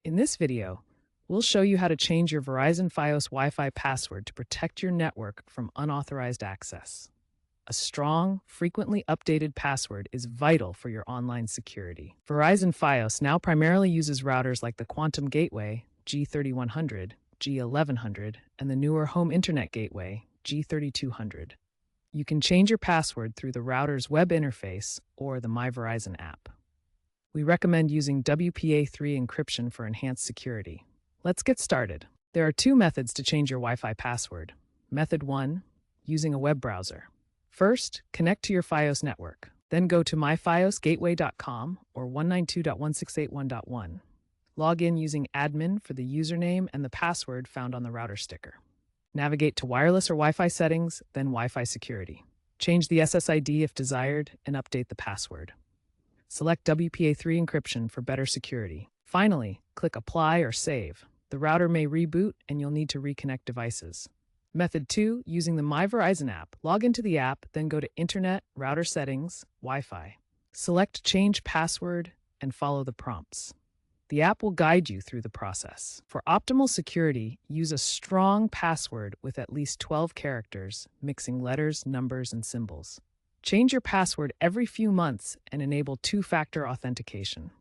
In this video, we'll show you how to change your Verizon Fios Wi-Fi password to protect your network from unauthorized access. A strong, frequently updated password is vital for your online security. Verizon Fios now primarily uses routers like the Quantum Gateway, G3100, G1100, and the newer Home Internet Gateway, G3200. You can change your password through the router's web interface or the My Verizon app. We recommend using WPA3 encryption for enhanced security. Let's get started. There are two methods to change your Wi-Fi password. Method 1, using a web browser. First, connect to your Fios network. Then go to myfiosgateway.com or 192.168.1.1. Log in using admin for the username and the password found on the router sticker. Navigate to wireless or Wi-Fi settings, then Wi-Fi security. Change the SSID if desired and update the password. Select WPA3 encryption for better security. Finally, click Apply or Save. The router may reboot and you'll need to reconnect devices. Method 2, using the My Verizon app. Log into the app, then go to Internet, Router Settings, Wi-Fi. Select Change Password and follow the prompts. The app will guide you through the process. For optimal security, use a strong password with at least 12 characters, mixing letters, numbers, and symbols. Change your password every few months and enable two-factor authentication.